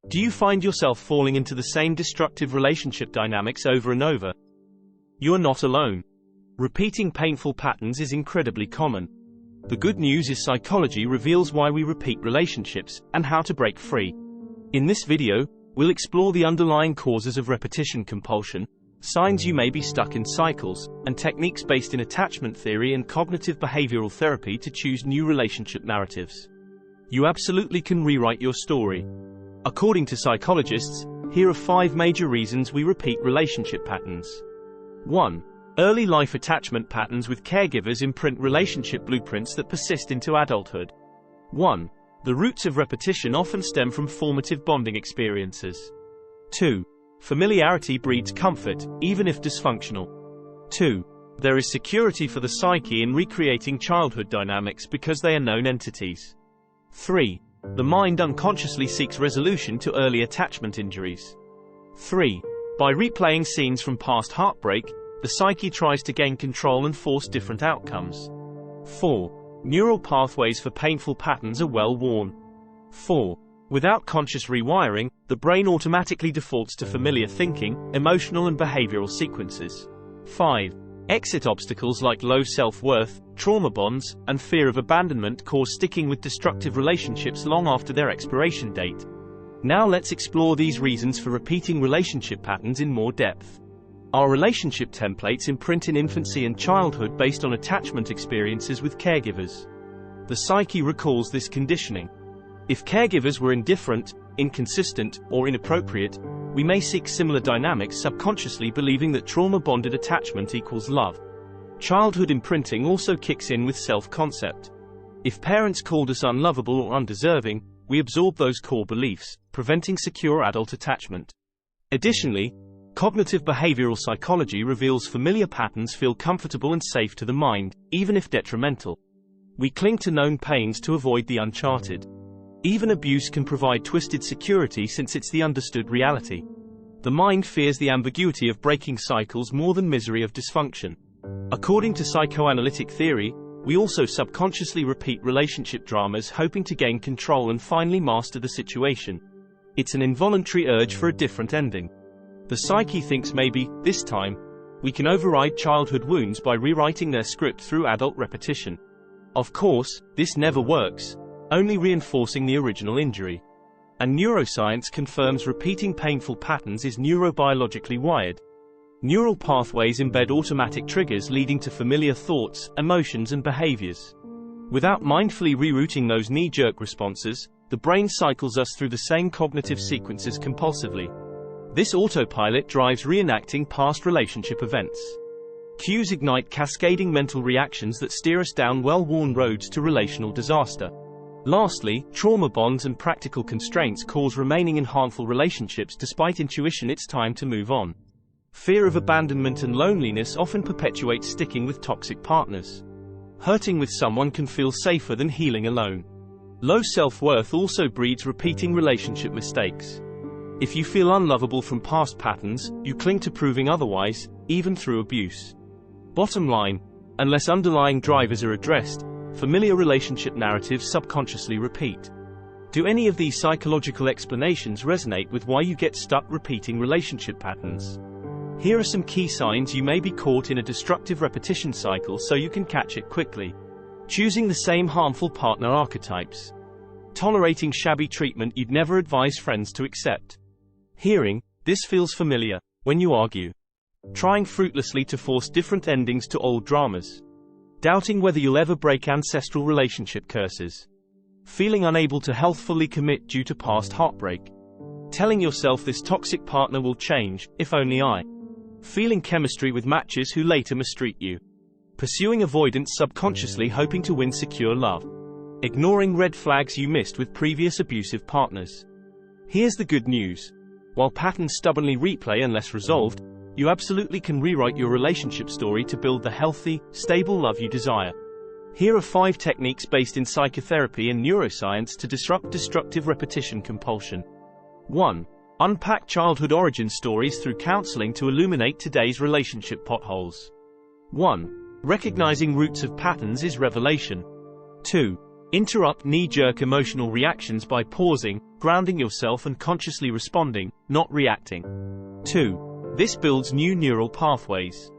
Do you find yourself falling into the same destructive relationship dynamics over and over? You are not alone. Repeating painful patterns is incredibly common. The good news is psychology reveals why we repeat relationships and how to break free. In this video, we'll explore the underlying causes of repetition compulsion, signs you may be stuck in cycles, and techniques based in attachment theory and cognitive behavioral therapy to choose new relationship narratives. You absolutely can rewrite your story. According to psychologists, here are 5 major reasons we repeat relationship patterns. 1. Early life attachment patterns with caregivers imprint relationship blueprints that persist into adulthood. 1. The roots of repetition often stem from formative bonding experiences. 2. Familiarity breeds comfort, even if dysfunctional. 2. There is security for the psyche in recreating childhood dynamics because they are known entities. 3. The mind unconsciously seeks resolution to early attachment injuries. 3. By replaying scenes from past heartbreak, the psyche tries to gain control and force different outcomes. 4. Neural pathways for painful patterns are well worn. 4. Without conscious rewiring, the brain automatically defaults to familiar thinking, emotional and behavioral sequences. 5. Exit obstacles like low self-worth, trauma bonds, and fear of abandonment cause sticking with destructive relationships long after their expiration date. Now let's explore these reasons for repeating relationship patterns in more depth. Our relationship templates imprint in infancy and childhood based on attachment experiences with caregivers. The psyche recalls this conditioning. If caregivers were indifferent, inconsistent, or inappropriate, we may seek similar dynamics subconsciously, believing that trauma-bonded attachment equals love. Childhood imprinting also kicks in with self-concept. If parents called us unlovable or undeserving, we absorb those core beliefs, preventing secure adult attachment. Additionally, cognitive behavioral psychology reveals familiar patterns feel comfortable and safe to the mind, even if detrimental. We cling to known pains to avoid the uncharted. Even abuse can provide twisted security since it's the understood reality. The mind fears the ambiguity of breaking cycles more than misery of dysfunction. According to psychoanalytic theory, we also subconsciously repeat relationship dramas hoping to gain control and finally master the situation. It's an involuntary urge for a different ending. The psyche thinks maybe, this time, we can override childhood wounds by rewriting their script through adult repetition. Of course, this never works, only reinforcing the original injury. And neuroscience confirms repeating painful patterns is neurobiologically wired. Neural pathways embed automatic triggers leading to familiar thoughts, emotions and behaviors. Without mindfully rerouting those knee-jerk responses, the brain cycles us through the same cognitive sequences compulsively. This autopilot drives reenacting past relationship events. Cues ignite cascading mental reactions that steer us down well-worn roads to relational disaster. Lastly, trauma bonds and practical constraints cause remaining in harmful relationships despite intuition it's time to move on. Fear of abandonment and loneliness often perpetuates sticking with toxic partners. Hurting with someone can feel safer than healing alone. Low self-worth also breeds repeating relationship mistakes. If you feel unlovable from past patterns, you cling to proving otherwise, even through abuse. Bottom line, unless underlying drivers are addressed, familiar relationship narratives subconsciously repeat. Do any of these psychological explanations resonate with why you get stuck repeating relationship patterns? Here are some key signs you may be caught in a destructive repetition cycle so you can catch it quickly. Choosing the same harmful partner archetypes. Tolerating shabby treatment you'd never advise friends to accept. Hearing, "This feels familiar," when you argue. Trying fruitlessly to force different endings to old dramas. Doubting whether you'll ever break ancestral relationship curses. Feeling unable to healthfully commit due to past heartbreak. Telling yourself this toxic partner will change, if only I. Feeling chemistry with matches who later mistreat you. Pursuing avoidance subconsciously hoping to win secure love. Ignoring red flags you missed with previous abusive partners. Here's the good news. While patterns stubbornly replay unless resolved, you absolutely can rewrite your relationship story to build the healthy, stable love you desire. Here are 5 techniques based in psychotherapy and neuroscience to disrupt destructive repetition compulsion. 1. Unpack childhood origin stories through counseling to illuminate today's relationship potholes. 1. Recognizing roots of patterns is revelation. 2. Interrupt knee-jerk emotional reactions by pausing, grounding yourself and consciously responding, not reacting. 2. This builds new neural pathways.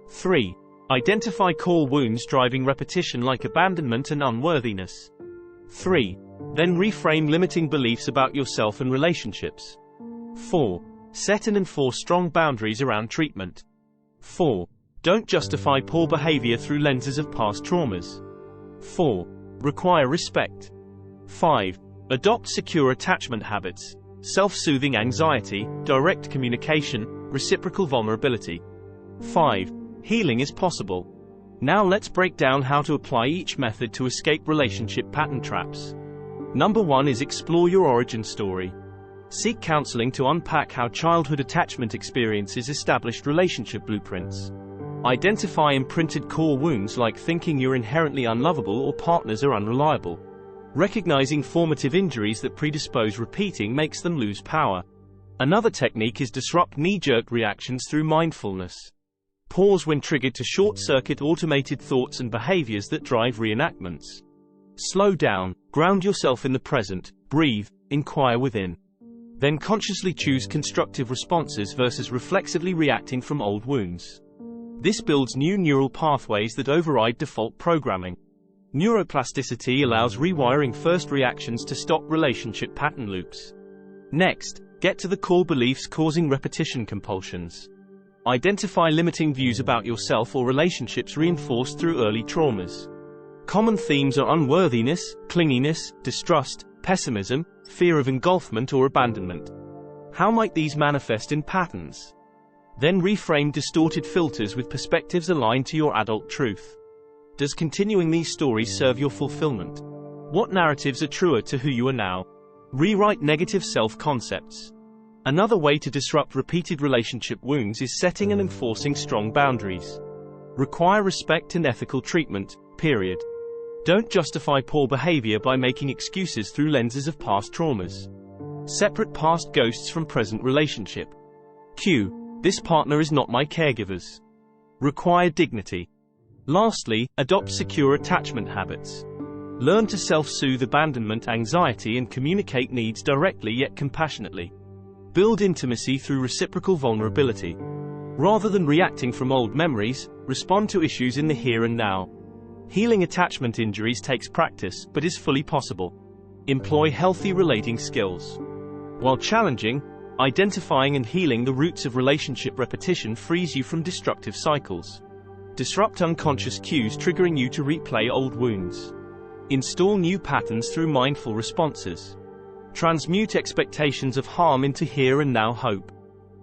3. Identify core wounds driving repetition like abandonment and unworthiness. 3. Then reframe limiting beliefs about yourself and relationships. 4. Set and enforce strong boundaries around treatment. 4. Don't justify poor behavior through lenses of past traumas. 4. Require respect. 5. Adopt secure attachment habits, self-soothing anxiety, direct communication, reciprocal vulnerability. 5. Healing is possible. Now let's break down how to apply each method to escape relationship pattern traps. Number 1 is explore your origin story. Seek counseling to unpack how childhood attachment experiences established relationship blueprints. Identify imprinted core wounds like thinking you're inherently unlovable or partners are unreliable. Recognizing formative injuries that predispose repeating makes them lose power. Another technique is disrupt knee-jerk reactions through mindfulness. Pause when triggered to short-circuit automated thoughts and behaviors that drive reenactments. Slow down, ground yourself in the present, breathe, inquire within. Then consciously choose constructive responses versus reflexively reacting from old wounds. This builds new neural pathways that override default programming. Neuroplasticity allows rewiring first reactions to stop relationship pattern loops. Next, get to the core beliefs causing repetition compulsions. Identify limiting views about yourself or relationships reinforced through early traumas. Common themes are unworthiness, clinginess, distrust, pessimism, fear of engulfment or abandonment. How might these manifest in patterns? Then reframe distorted filters with perspectives aligned to your adult truth. Does continuing these stories serve your fulfillment? What narratives are truer to who you are now? Rewrite negative self-concepts. Another way to disrupt repeated relationship wounds is setting and enforcing strong boundaries. Require respect and ethical treatment, period. Don't justify poor behavior by making excuses through lenses of past traumas. Separate past ghosts from present relationship. Q. This partner is not my caregivers. Require dignity. Lastly, adopt secure attachment habits. Learn to self-soothe abandonment anxiety and communicate needs directly yet compassionately. Build intimacy through reciprocal vulnerability. Rather than reacting from old memories, respond to issues in the here and now. Healing attachment injuries takes practice, but is fully possible. Employ healthy relating skills. While challenging, identifying and healing the roots of relationship repetition frees you from destructive cycles. Disrupt unconscious cues triggering you to replay old wounds. Install new patterns through mindful responses. Transmute expectations of harm into here and now hope.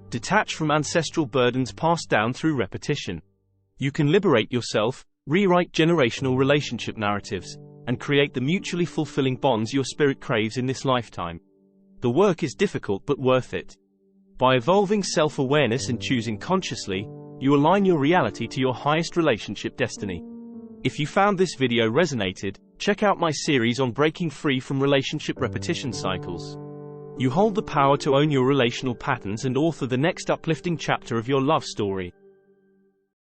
Detach from ancestral burdens passed down through repetition. You can liberate yourself, rewrite generational relationship narratives, and create the mutually fulfilling bonds your spirit craves in this lifetime. The work is difficult but worth it. By evolving self-awareness and choosing consciously, you align your reality to your highest relationship destiny. If you found this video resonated, check out my series on breaking free from relationship repetition cycles. You hold the power to own your relational patterns and author the next uplifting chapter of your love story.